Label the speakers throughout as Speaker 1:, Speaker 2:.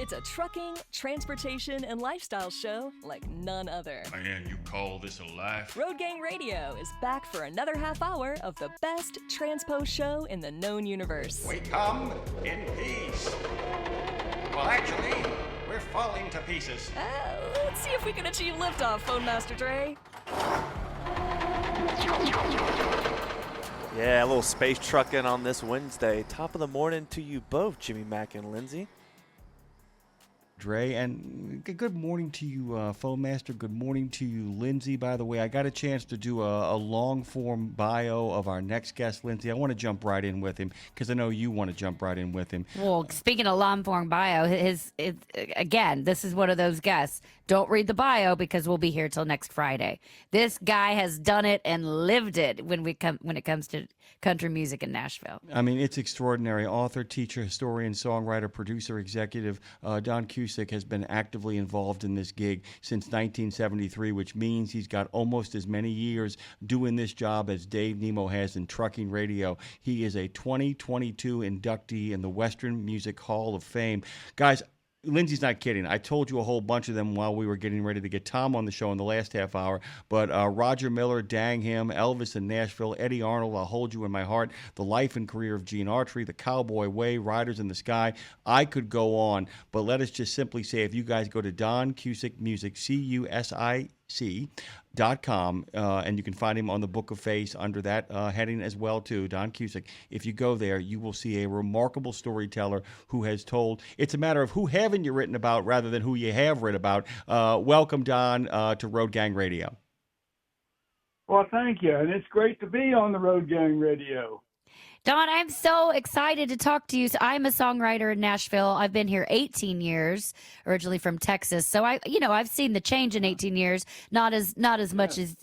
Speaker 1: It's a trucking, transportation, and lifestyle show like none other.
Speaker 2: Man, you call this a life?
Speaker 1: Road Gang Radio is back for another half hour of the best transpo show in the known universe.
Speaker 3: We come in peace. Well, actually, we're falling to pieces.
Speaker 1: Let's see if we can achieve liftoff, Phone Master Dre.
Speaker 4: Yeah, a little space trucking on this Wednesday. Top of the morning to you both, Jimmy Mack and Lindsay.
Speaker 5: Dre, and good morning to you, Phone Master. Good morning to you, Lindsay. By the way, I got a chance to do a long-form bio of our next guest, Lindsay. I want to jump right in with him because I know you want to jump right in with him.
Speaker 6: Well, speaking of long-form bio, again, this is one of those guests. Don't read the bio because we'll be here till next Friday. This guy has done it and lived it when it comes to country music in Nashville.
Speaker 5: I mean, it's extraordinary. Author, teacher, historian, songwriter, producer, executive, Don Cusic has been actively involved in this gig since 1973, which means he's got almost as many years doing this job as Dave Nemo has in trucking radio. He is a 2022 inductee in the Western Music Hall of Fame. Guys, Lindsay's not kidding. I told you a whole bunch of them while we were getting ready to get Tom on the show in the last half hour. But Roger Miller, Dang Him, Elvis in Nashville, Eddy Arnold, I'll Hold You in My Heart, the life and career of Gene Autry, the Cowboy Way, Riders in the Sky. I could go on, but let us just simply say if you guys go to Don Cusic Music, CUSIC.com, and you can find him on the Book of Face under that heading as well too, Don Cusic. If you go there, you will see a remarkable storyteller who has told. It's a matter of who haven't you written about rather than who you have written about. Welcome, Don, to Road Gang Radio.
Speaker 7: Well, thank you, and it's great to be on the Road Gang Radio.
Speaker 6: Don, I'm so excited to talk to you. So I'm a songwriter in Nashville. I've been here 18 years, originally from Texas. So I've seen the change in 18 years, not as much as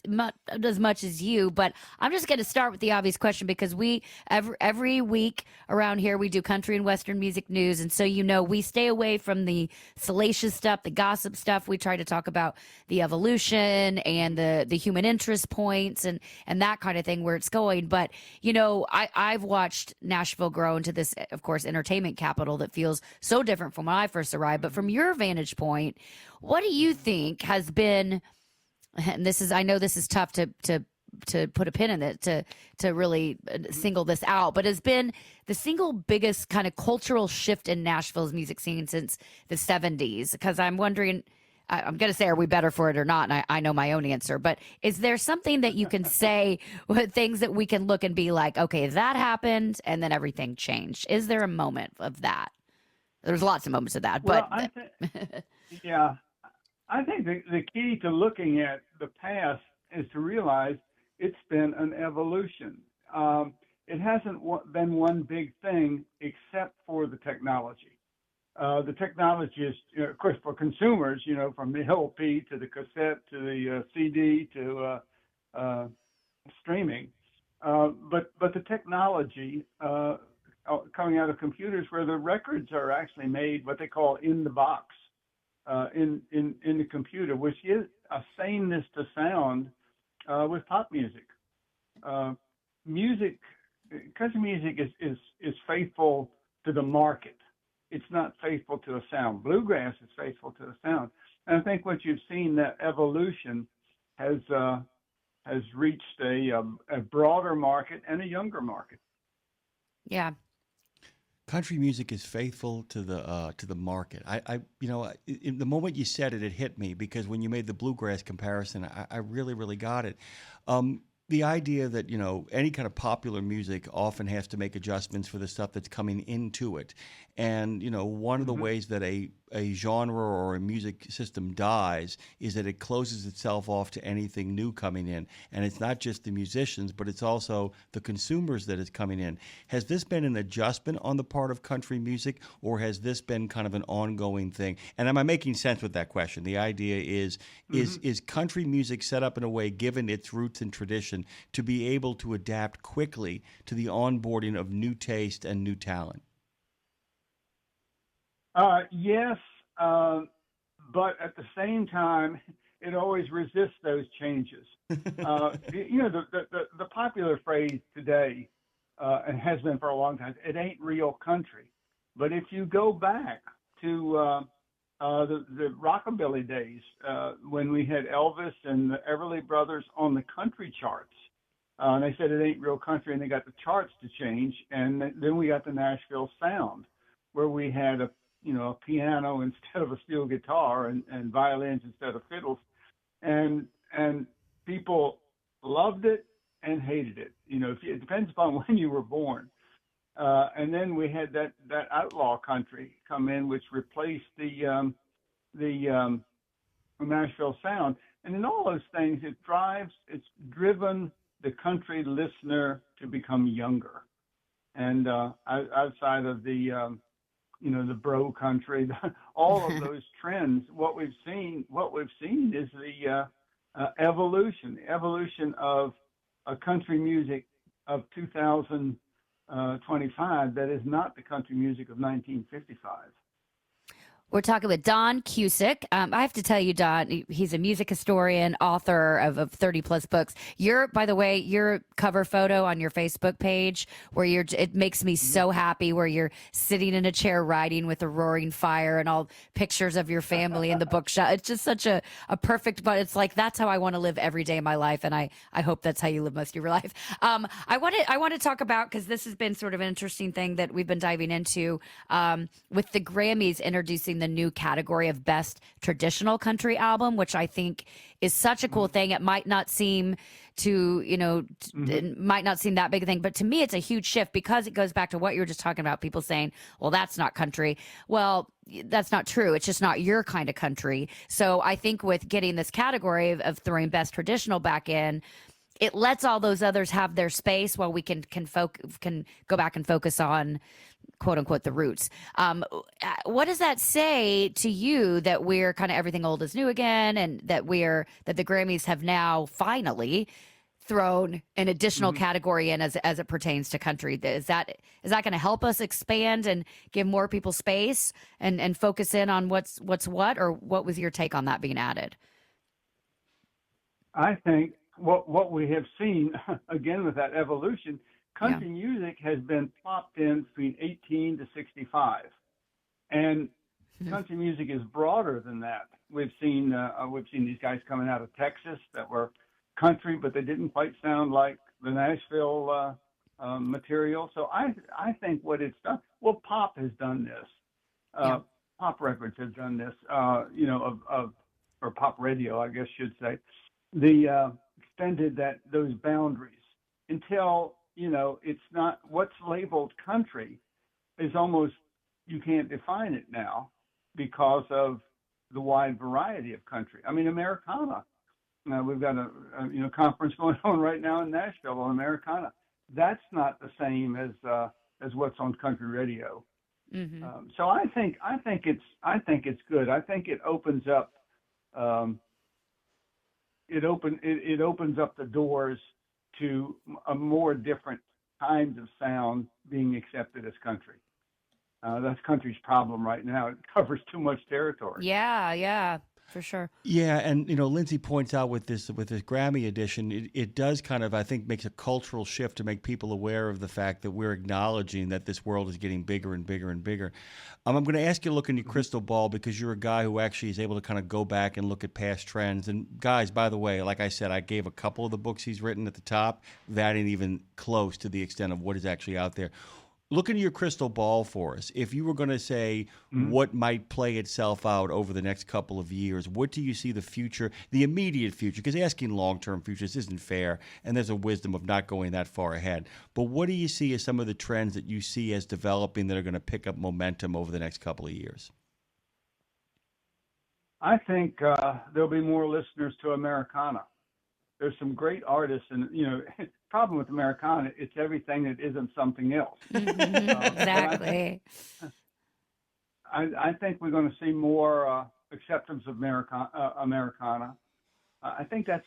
Speaker 6: you. But I'm just going to start with the obvious question because we every week around here we do country and Western music news, and so we stay away from the salacious stuff, the gossip stuff. We try to talk about the evolution and the human interest points and that kind of thing where it's going. But I've watched Nashville grow into this, of course, entertainment capital that feels so different from when I first arrived. But from your vantage point, what do you think has been, and I know this is tough to put a pin in it, to really single this out, but has been the single biggest kind of cultural shift in Nashville's music scene since the 70s? Because I'm wondering, I'm going to say, are we better for it or not? And I know my own answer, but is there something that you can say, things that we can look and be like, okay, that happened and then everything changed? Is there a moment of that? There's lots of moments of that, but
Speaker 7: I think the key to looking at the past is to realize it's been an evolution. It hasn't been one big thing except for the technology. The technology is, of course, for consumers, from the LP to the cassette to the CD to streaming. But the technology coming out of computers where the records are actually made what they call in the box in the computer, which is a sameness to sound with pop music. Country music is faithful to the market. It's not faithful to a sound. Bluegrass is faithful to a sound. And I think what you've seen, that evolution has reached a broader market and a younger market.
Speaker 6: Yeah.
Speaker 5: Country music is faithful to the market. In the moment you said it, it hit me because when you made the bluegrass comparison, I really, really got it. The idea that, any kind of popular music often has to make adjustments for the stuff that's coming into it. And, one of the ways that a genre or a music system dies is that it closes itself off to anything new coming in. And it's not just the musicians, but it's also the consumers that is coming in. Has this been an adjustment on the part of country music, or has this been kind of an ongoing thing? And am I making sense with that question? The idea is country music set up in a way, given its roots and tradition, to be able to adapt quickly to the onboarding of new taste and new talent?
Speaker 7: Yes, but at the same time, it always resists those changes. The popular phrase today, and has been for a long time, it ain't real country. But if you go back to the rockabilly days when we had Elvis and the Everly Brothers on the country charts. And they said it ain't real country, and they got the charts to change. And then we got the Nashville sound, where we had a piano instead of a steel guitar and violins instead of fiddles, and people loved it and hated it. It depends upon when you were born. And then we had that outlaw country come in, which replaced the Nashville sound. And in all those things, it's driven the country listener to become younger. And outside of the bro country, all of those trends, what we've seen is the evolution of a country music of 2025 that is not the country music of 1955.
Speaker 6: We're talking with Don Cusic. I have to tell you, Don, he's a music historian, author of 30 plus books. By the way, your cover photo on your Facebook page, where it makes me so happy, where you're sitting in a chair writing with a roaring fire and all pictures of your family in the bookshop. It's just such a perfect, but it's like, that's how I want to live every day of my life. And I hope that's how you live most of your life. I want to talk about, because this has been sort of an interesting thing that we've been diving into, with the Grammys introducing the new category of best traditional country album, which I think is such a cool thing. It might not seem it might not seem that big a thing, but to me, it's a huge shift, because it goes back to what you were just talking about. People saying, well, that's not country. Well, that's not true. It's just not your kind of country. So I think with getting this category of throwing best traditional back in, it lets all those others have their space while we can go back and focus on, quote unquote, the roots. What does that say to you, that we're kind of everything old is new again, and that the Grammys have now finally thrown an additional category in as it pertains to country? Is that going to help us expand and give more people space and focus in on what's what, or what was your take on that being added?
Speaker 7: I think what we have seen, again, with that evolution, country music has been plopped in between 18 to 65. And country music is broader than that. We've seen these guys coming out of Texas that were country, but they didn't quite sound like the Nashville material. So I think what it's done, well, pop has done this. Pop records have done this, or pop radio, I guess should say. Extended those boundaries until, it's not, what's labeled country is almost, you can't define it now because of the wide variety of country. I mean, Americana. We've got a conference going on right now in Nashville on Americana. That's not the same as what's on country radio. So I think it's good. I think it opens up. It opens up the doors to a more different kinds of sound being accepted as country. That's country's problem right now. It covers too much territory.
Speaker 6: Yeah, for sure.
Speaker 5: Yeah, and Lindsay points out with this Grammy edition, it does kind of, I think, makes a cultural shift to make people aware of the fact that we're acknowledging that this world is getting bigger and bigger and bigger. I'm going to ask you to look in your crystal ball, because you're a guy who actually is able to kind of go back and look at past trends. And guys, by the way, like I said, I gave a couple of the books he's written at the top. That ain't even close to the extent of what is actually out there. Look into your crystal ball for us. If you were going to say what might play itself out over the next couple of years, what do you see the future, the immediate future? Because asking long-term futures isn't fair, and there's a wisdom of not going that far ahead. But what do you see as some of the trends that you see as developing that are going to pick up momentum over the next couple of years?
Speaker 7: I think there'll be more listeners to Americana. There's some great artists, and problem with Americana, it's everything that isn't something else.
Speaker 6: Exactly.
Speaker 7: I think we're going to see more acceptance of Americana. I think that's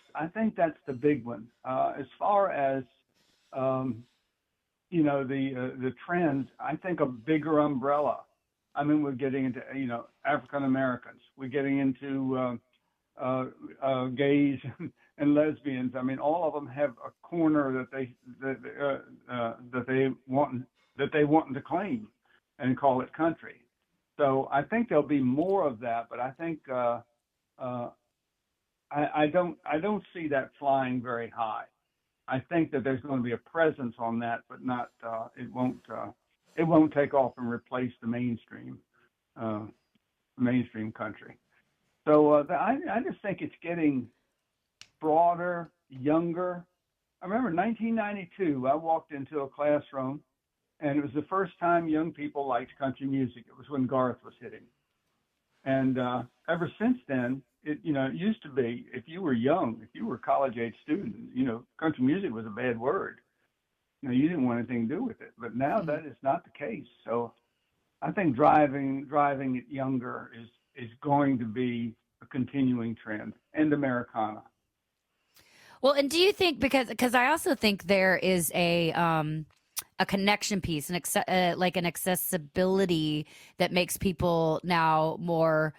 Speaker 7: the big one. As far as the trends, I think a bigger umbrella. I mean, we're getting into African Americans. We're getting into gays and lesbians. I mean, all of them have a corner that they want to claim and call it country. So I think there'll be more of that, but I think I don't see that flying very high. I think that there's going to be a presence on that, but not it won't take off and replace the mainstream country. So I just think it's getting broader, younger. I remember 1992, I walked into a classroom, and it was the first time young people liked country music. It was when Garth was hitting. And ever since then, it used to be, if you were young, if you were a college-age student, country music was a bad word. You didn't want anything to do with it. But now that is not the case. So I think driving it younger is going to be a continuing trend, and Americana.
Speaker 6: Well, and do you think, because I also think there is a connection piece, like an accessibility that makes people now more,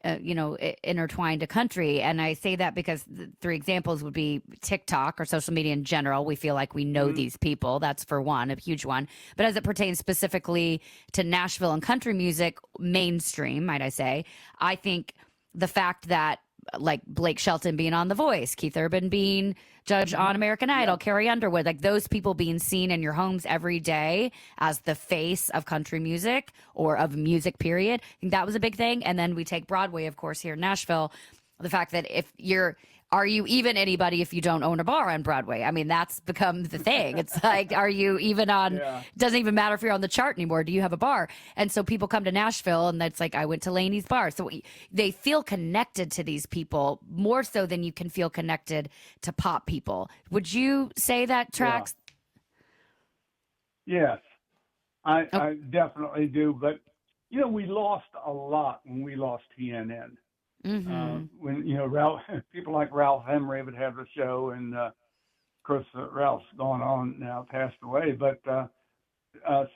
Speaker 6: intertwined to country. And I say that because the three examples would be TikTok or social media in general. We feel like we know these people. That's for one, a huge one. But as it pertains specifically to Nashville and country music, mainstream, might I say, I think the fact that, like Blake Shelton being on The Voice, Keith Urban being judge on American Idol, Carrie Underwood, like those people being seen in your homes every day as the face of country music or of music, period. I think that was a big thing. And then we take Broadway, of course, here in Nashville, the fact that are you even anybody if you don't own a bar on Broadway? I mean, that's become the thing. It's like, are you even on, doesn't even matter if you're on the chart anymore. Do you have a bar? And so people come to Nashville and that's like, I went to Laney's bar. So they feel connected to these people more so than you can feel connected to pop people. Would you say that tracks?
Speaker 7: Yes, I definitely do. But, we lost a lot when we lost TNN. When people like Ralph Emery would have the show, and of course Ralph's gone on now, passed away. But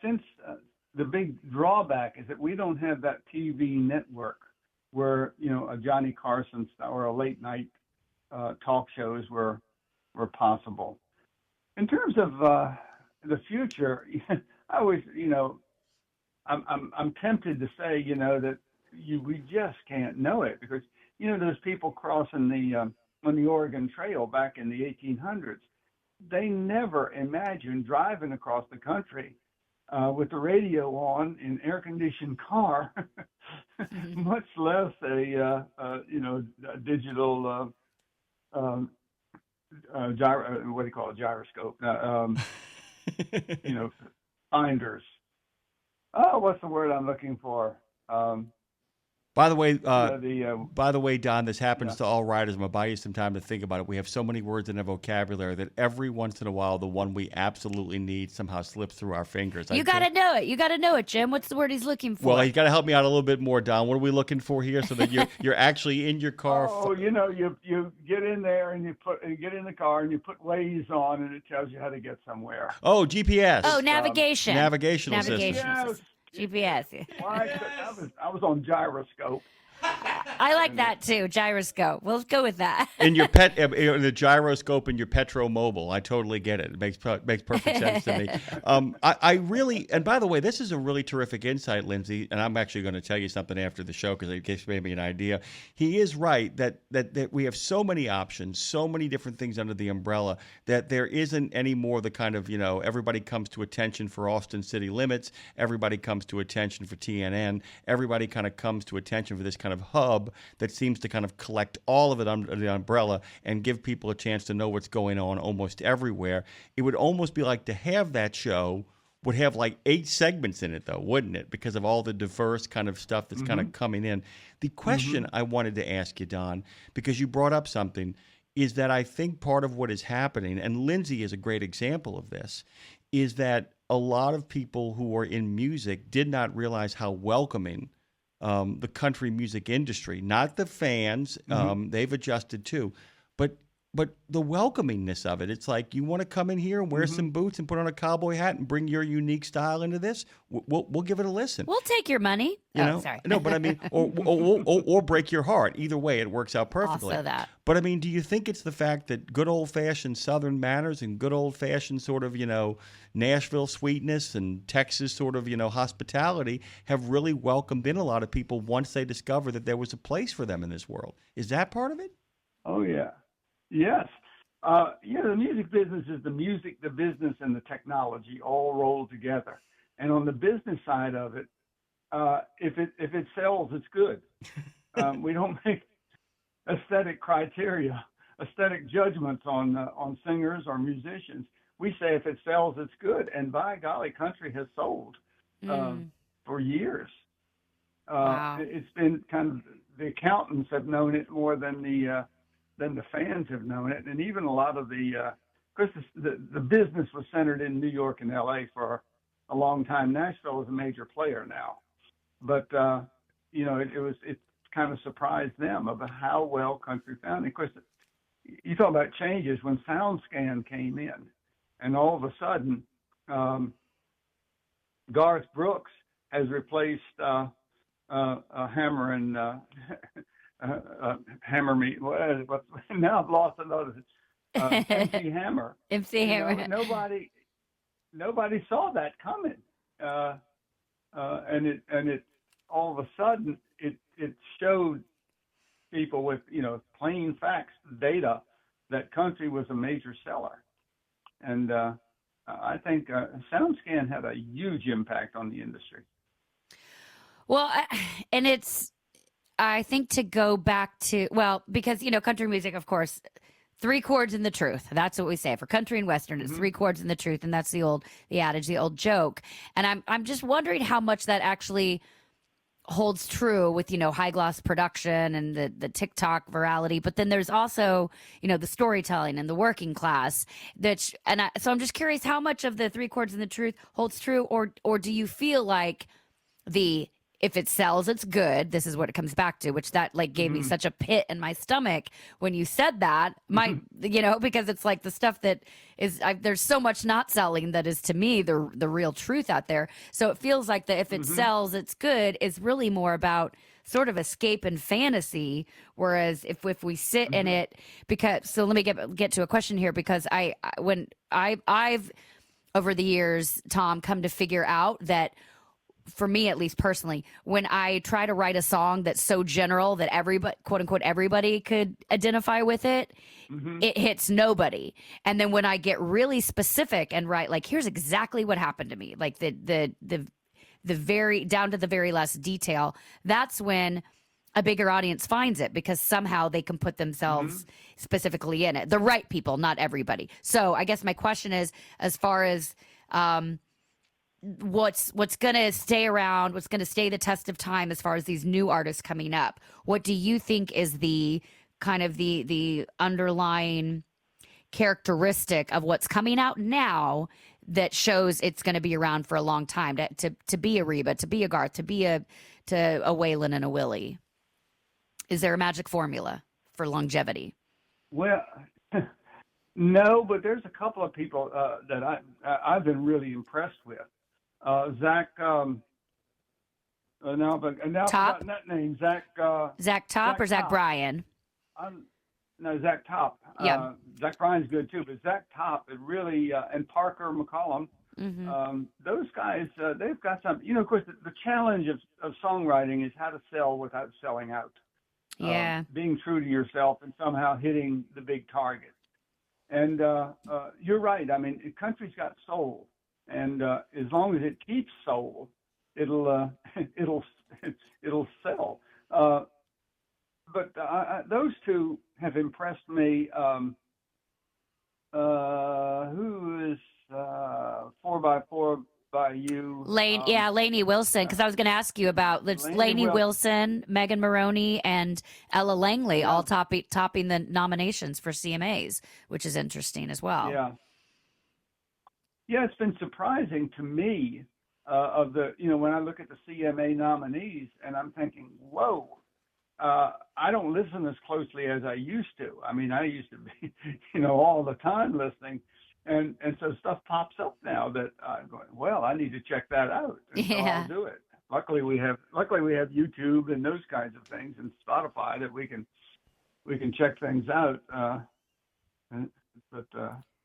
Speaker 7: since the big drawback is that we don't have that TV network where a Johnny Carson or a late night talk shows were possible. In terms of the future, I always I'm tempted to say that. We just can't know it because those people crossing on the Oregon Trail back in the 1800s, they never imagined driving across the country with the radio on in an air-conditioned car, much less a digital gyroscope, finders. Oh, what's the word I'm looking for?
Speaker 5: By the way, Don, this happens to all writers. I'm going to buy you some time to think about it. We have so many words in our vocabulary that every once in a while, the one we absolutely need somehow slips through our fingers.
Speaker 6: You got to know it. You got to know it, Jim. What's the word he's looking for?
Speaker 5: Well, you got to help me out a little bit more, Don. What are we looking for here so that you're actually in your car?
Speaker 7: Oh, you get in there and you get in the car and you put Waze on and it tells you how to get somewhere.
Speaker 5: Oh, GPS.
Speaker 6: Oh, navigation.
Speaker 5: Navigational system.
Speaker 7: Yes.
Speaker 6: GPS.
Speaker 7: Well, I was on gyroscope.
Speaker 6: I like that too, gyroscope. We'll go with that.
Speaker 5: In the gyroscope in your Petro Mobile, I totally get it. It makes perfect sense to me. I really, and by the way, this is a really terrific insight, Lindsay. And I'm actually going to tell you something after the show because it gives me an idea. He is right that we have so many options, so many different things under the umbrella that there isn't any more the kind of everybody comes to attention for Austin City Limits, everybody comes to attention for TNN, everybody kind of comes to attention for this kind of hub that seems to kind of collect all of it under the umbrella and give people a chance to know what's going on almost everywhere. It would almost be like to have that show would have like 8 segments in it, though, wouldn't it? Because of all the diverse kind of stuff that's kind of coming in. The question I wanted to ask you, Don, because you brought up something, is that I think part of what is happening, and Lindsay is a great example of this, is that a lot of people who are in music did not realize how welcoming the country music industry, not the fans, they've adjusted too, but but the welcomingness of it, it's like, you want to come in here and wear some boots and put on a cowboy hat and bring your unique style into this? We'll give it a listen.
Speaker 6: We'll take your money.
Speaker 5: You know?
Speaker 6: Sorry.
Speaker 5: No, but I mean, or break your heart. Either way, it works out perfectly.
Speaker 6: Also that.
Speaker 5: But I mean, do you think it's the fact that good old-fashioned Southern manners and good old-fashioned sort of, Nashville sweetness and Texas sort of, hospitality have really welcomed in a lot of people once they discovered that there was a place for them in this world? Is that part of it?
Speaker 7: Oh, yeah. Yes. The music business is the music, the business, and the technology all rolled together. And on the business side of it, if it sells, it's good. We don't make aesthetic judgments on singers or musicians. We say if it sells, it's good. And by golly, country has sold for years.
Speaker 6: Wow.
Speaker 7: It's been kind of, the accountants have known it more than the fans have known it. And even a lot of the business was centered in New York and LA for a long time. Nashville is a major player now, but it kind of surprised them about how well country found. Of course, you talk about changes when SoundScan came in, and all of a sudden, Garth Brooks has replaced Hammer and Hammer Me. Now I've lost another. MC Hammer.
Speaker 6: MC Hammer.
Speaker 7: Nobody saw that coming, and it all of a sudden it showed people with plain facts, data, that country was a major seller, and I think SoundScan had a huge impact on the industry.
Speaker 6: Well, and I think to go back to, because, country music, of course, 3 chords and the truth. That's what we say for country and Western. It's 3 chords and the truth. And that's the adage, the old joke. And I'm just wondering how much that actually holds true with, high gloss production and the TikTok virality. But then there's also, the storytelling and the working class. So I'm just curious how much of the 3 chords and the truth holds true, or do you feel like if it sells, it's good. This is what it comes back to, which that gave me such a pit in my stomach when you said that. Because it's like the stuff that is, there's so much not selling that is, to me, the real truth out there. So it feels like that if it sells, it's good is really more about sort of escape and fantasy. Whereas if we sit in it, so let me get to a question here, because I've over the years, Tom, come to figure out that, for me, at least personally, when I try to write a song that's so general that everybody, quote unquote, everybody could identify with it, it hits nobody. And then when I get really specific and write, here's exactly what happened to me, the very down to the very last detail, that's when a bigger audience finds it, because somehow they can put themselves specifically in it. The right people, not everybody. So I guess my question is, as far as what's going to stay around, what's going to stay the test of time as far as these new artists coming up, what do you think is the kind of the underlying characteristic of what's coming out now that shows it's going to be around for a long time, to be a Reba, to be a Garth, to be a Waylon and a Willie? Is there a magic formula for longevity?
Speaker 7: Well, no, but there's a couple of people that I've been really impressed with. Zach, now
Speaker 6: Top?
Speaker 7: that name, Zach.
Speaker 6: Zach Top or Zach
Speaker 7: Top.
Speaker 6: Bryan?
Speaker 7: No, Zach Top.
Speaker 6: Yeah.
Speaker 7: Zach Bryan's good too, but Zach Top, it really, and Parker McCollum, those guys, they've got something. Of course, the challenge of songwriting is how to sell without selling out.
Speaker 6: Yeah.
Speaker 7: Being true to yourself and somehow hitting the big target. And you're right. I mean, country's got soul. And as long as it keeps soul, it'll sell. But those two have impressed me. Who is 4x4 by you?
Speaker 6: Lainey Wilson, because I was going to ask you about Lainey Wilson, Megan Maroney, and Ella Langley all topping the nominations for CMAs, which is interesting as well.
Speaker 7: Yeah, it's been surprising to me when I look at the CMA nominees, and I'm thinking, whoa, I don't listen as closely as I used to. I mean, I used to be, all the time listening, and so stuff pops up now that I'm going, well, I need to check that out, and so I'll do it. Luckily we have YouTube and those kinds of things, and Spotify that we can check things out.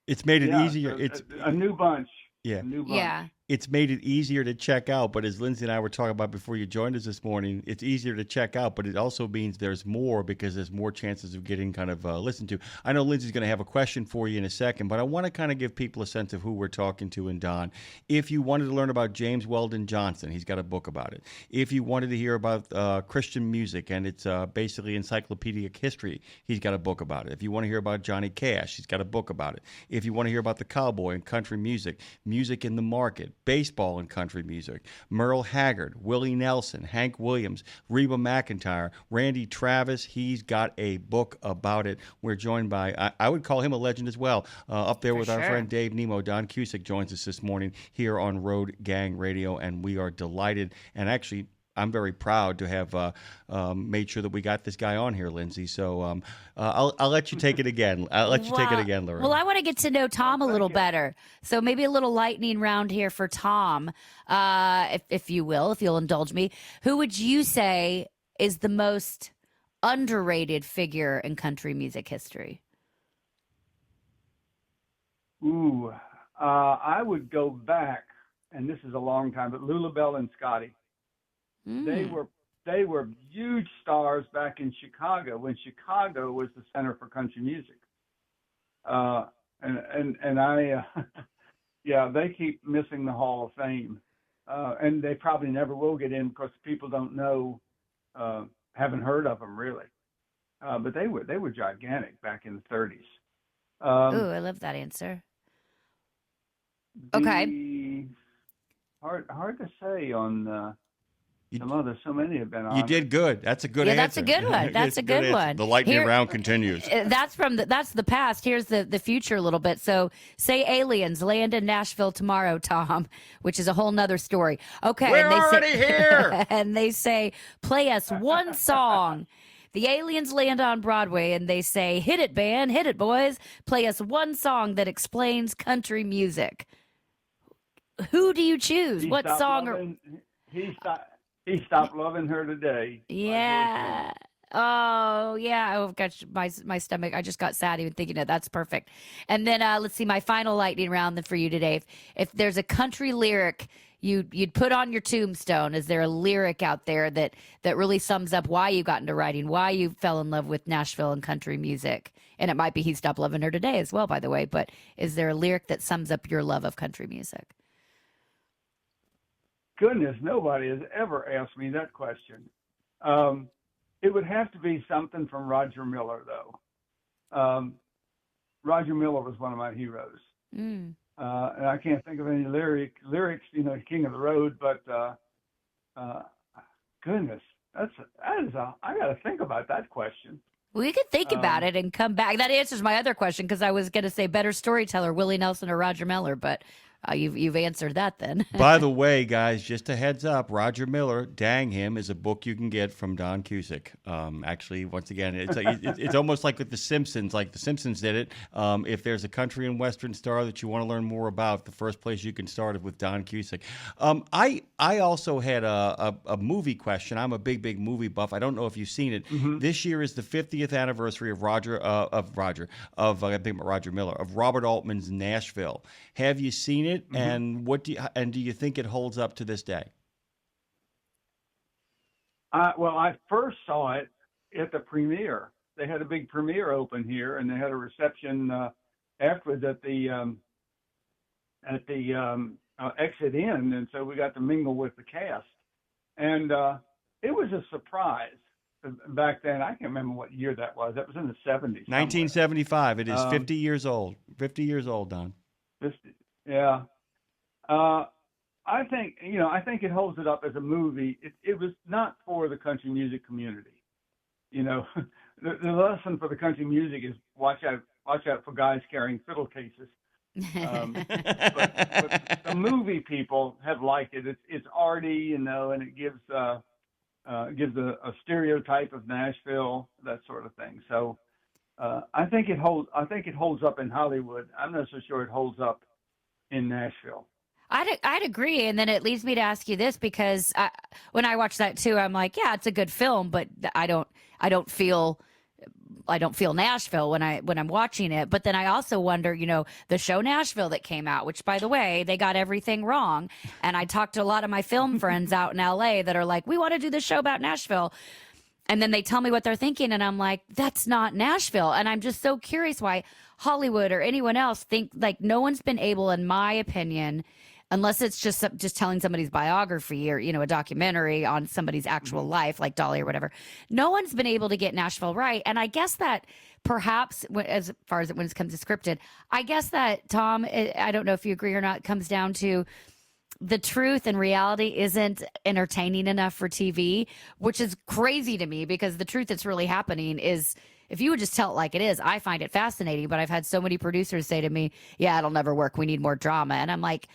Speaker 5: It's made it easier. It's
Speaker 7: a new bunch.
Speaker 5: Yeah.
Speaker 7: A new bunch.
Speaker 6: Yeah.
Speaker 5: It's made it easier to check out, but as Lindsay and I were talking about before you joined us this morning, it's easier to check out, but it also means there's more because there's more chances of getting kind of listened to. I know Lindsay's going to have a question for you in a second, but I want to kind of give people a sense of who we're talking to and Don. If you wanted to learn about James Weldon Johnson, he's got a book about it. If you wanted to hear about Christian music and it's basically encyclopedic history, he's got a book about it. If you want to hear about Johnny Cash, he's got a book about it. If you want to hear about the cowboy and country music, music in the market, baseball and country music, Merle Haggard, Willie Nelson, Hank Williams, Reba McEntire, Randy Travis, he's got a book about it. We're joined by, I would call him a legend as well, up there with our friend Dave Nemo. Don Cusic joins us this morning here on Road Gang Radio, and we are delighted, and actually I'm very proud to have made sure that we got this guy on here, Lindsay. So I'll let you take it again. I'll let you take it again, Lorraine.
Speaker 6: Well, I want to get to know Tom a little better. So maybe a little lightning round here for Tom, if you will, if you'll indulge me. Who would you say is the most underrated figure in country music history?
Speaker 7: Ooh, I would go back, and this is a long time, but Lulabelle and Scotty. They were huge stars back in Chicago when Chicago was the center for country music. And I, they keep missing the Hall of Fame, and they probably never will get in because people don't know, haven't heard of them really. But they were gigantic back in the 30s.
Speaker 6: Ooh, I love that answer. Okay.
Speaker 7: Hard to say on. So many have been on.
Speaker 5: You did good. That's a good answer.
Speaker 6: Yeah, that's a good one. That's a good one.
Speaker 5: The lightning round continues.
Speaker 6: That's the past. Here's the future a little bit. So say aliens land in Nashville tomorrow, Tom, which is a whole nother story. Okay.
Speaker 3: We're already here.
Speaker 6: And they say, play us one song. The aliens land on Broadway and they say, hit it, band, hit it, boys. Play us one song that explains country music. Who do you choose? What song?
Speaker 7: He stopped loving her today.
Speaker 6: Yeah. Oh, yeah. Oh, gosh, my stomach. I just got sad even thinking of it. That's perfect. And then let's see, my final lightning round for you today. If there's a country lyric you'd put on your tombstone, is there a lyric out there that really sums up why you got into writing, why you fell in love with Nashville and country music? And it might be He Stopped Loving Her Today as well, by the way. But is there a lyric that sums up your love of country music?
Speaker 7: Goodness, nobody has ever asked me that question. It would have to be something from Roger Miller, though. Roger Miller was one of my heroes. And I can't think of any lyrics, King of the Road, but goodness, I got to think about that question.
Speaker 6: We could think about it and come back. That answers my other question because I was going to say better storyteller, Willie Nelson or Roger Miller, but you've answered that then.
Speaker 5: By the way, guys, just a heads up, Roger Miller, Dang Him, is a book you can get from Don Cusic. Actually, once again, it's almost like with The Simpsons, like The Simpsons did it. If there's a country and western star that you want to learn more about, the first place you can start is with Don Cusic. I also had a movie question. I'm a big movie buff. I don't know if you've seen it. Mm-hmm. This year is the 50th anniversary of Robert Altman's Nashville. Have you seen it? Mm-hmm. And do you think it holds up to this day?
Speaker 7: Well, I first saw it at the premiere. They had a big premiere open here, and they had a reception afterwards at the exit in, and so we got to mingle with the cast. And it was a surprise back then. I can't remember what year that was. That was in the 70s.
Speaker 5: 1975. It is 50 years old. 50 years old, Don.
Speaker 7: 50. Yeah. I think it holds it up as a movie. It was not for the country music community. The lesson for the country music is watch out for guys carrying fiddle cases. But the movie people have liked it. It's arty, and it gives gives a stereotype of Nashville, that sort of thing. So I think it holds up in Hollywood. I'm not so sure it holds up in Nashville.
Speaker 6: I'd agree, and then it leads me to ask you this, because when I watch that too, I'm like, yeah, it's a good film, but I don't feel Nashville when I'm watching it. But then I also wonder, the show Nashville that came out, which, by the way, they got everything wrong. And I talked to a lot of my film friends out in LA that are like, we want to do this show about Nashville. And then they tell me what they're thinking, and I'm like, that's not Nashville. And I'm just so curious why Hollywood or anyone else think, like, no one's been able, in my opinion, unless it's just telling somebody's biography or, a documentary on somebody's actual life, like Dolly or whatever. No one's been able to get Nashville right. And I guess that perhaps, as far as when it comes to scripted, I guess that, Tom, I don't know if you agree or not, comes down to the truth and reality isn't entertaining enough for TV, which is crazy to me, because the truth that's really happening is, if you would just tell it like it is, I find it fascinating. But I've had so many producers say to me, yeah, it'll never work. We need more drama. And I'm like,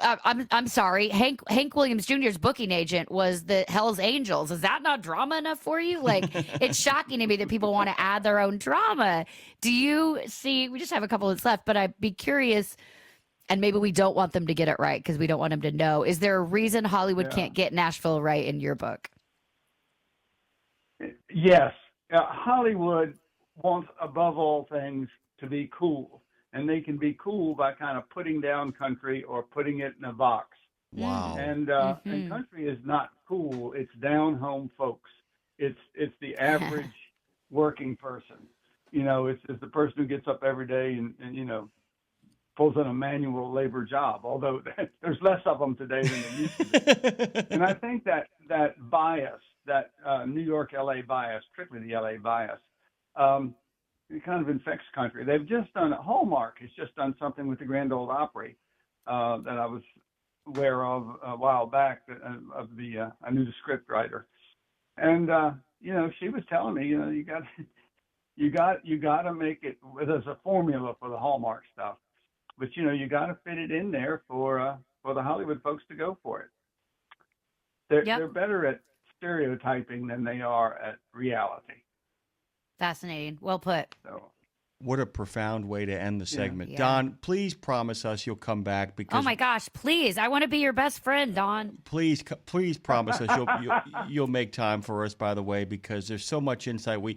Speaker 6: I'm sorry. Hank Williams Jr.'s booking agent was the Hell's Angels. Is that not drama enough for you? Like, it's shocking to me that people want to add their own drama. Do you see? We just have a couple minutes left, but I'd be curious. And maybe we don't want them to get it right because we don't want them to know. Is there a reason Hollywood can't get Nashville right in your book?
Speaker 7: Yes. Hollywood wants, above all things, to be cool. And they can be cool by kind of putting down country or putting it in a box.
Speaker 5: Wow.
Speaker 7: And country is not cool. It's down-home folks. It's the average working person. It's the person who gets up every day and pulls in a manual labor job, although there's less of them today than there used to be. And I think that bias, that New York, LA bias, particularly the LA bias, it kind of infects country. They've just done, Hallmark has just done something with the Grand Ole Opry that I was aware of a while back. I knew the script writer, and she was telling me, you got to make it. There's a formula for the Hallmark stuff, but you got to fit it in there for the Hollywood folks to go for it. They're better at stereotyping than they are at reality.
Speaker 6: Fascinating. Well put.
Speaker 7: So,
Speaker 5: what a profound way to end the segment.
Speaker 6: Yeah.
Speaker 5: Don, please promise us you'll come back, because
Speaker 6: oh my gosh, please. I want to be your best friend, Don.
Speaker 5: Please promise us you'll make time for us, by the way, because there's so much insight. We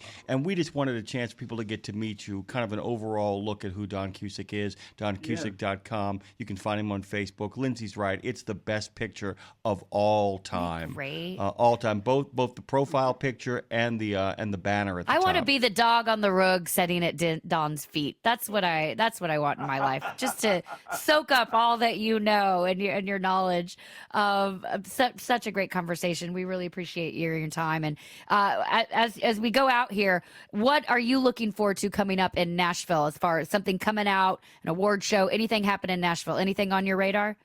Speaker 5: just wanted a chance for people to get to meet you, kind of an overall look at who Don Cusic is, doncusic.com. You can find him on Facebook. Lindsay's right. It's the best picture of all time.
Speaker 6: Great.
Speaker 5: All time. Both the profile picture and the banner at the top.
Speaker 6: I want to be the dog on the rug sitting at Don's feet. That's what I want in my life. Just to soak up all that you know and your knowledge. Such a great conversation. We really appreciate your time. And as we go out here, what are you looking forward to coming up in Nashville, as far as something coming out, an award show, anything happen in Nashville? Anything on your radar?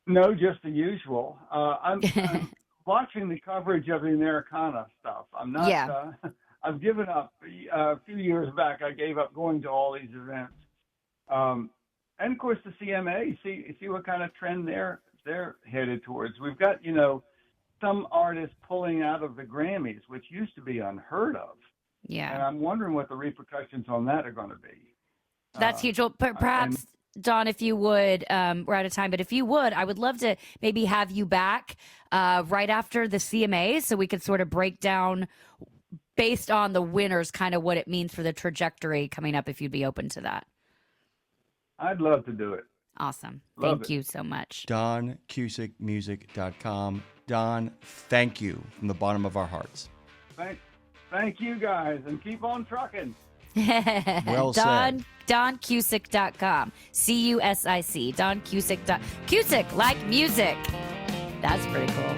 Speaker 7: No, just the usual. I'm watching the coverage of the Americana stuff. I'm not.
Speaker 6: Yeah.
Speaker 7: I've given up. A few years back, I gave up going to all these events. And of course, the CMA. See what kind of trend they're headed towards. We've got some artists pulling out of the Grammys, which used to be unheard of.
Speaker 6: Yeah.
Speaker 7: And I'm wondering what the repercussions on that are going to be.
Speaker 6: That's huge. Well, perhaps, Don, if you would, we're out of time, but if you would, I would love to maybe have you back right after the CMA, so we could sort of break down, based on the winners, kind of what it means for the trajectory coming up, if you'd be open to that.
Speaker 7: I'd love to do it.
Speaker 6: Awesome.
Speaker 7: Love
Speaker 6: Thank you so much.
Speaker 5: DonCusicMusic.com. Don, thank you from the bottom of our hearts.
Speaker 7: Thank you guys, and keep on trucking.
Speaker 5: Well said.
Speaker 6: DonCusic.com. CUSIC. DonCusic. Cusic, like music. That's pretty cool.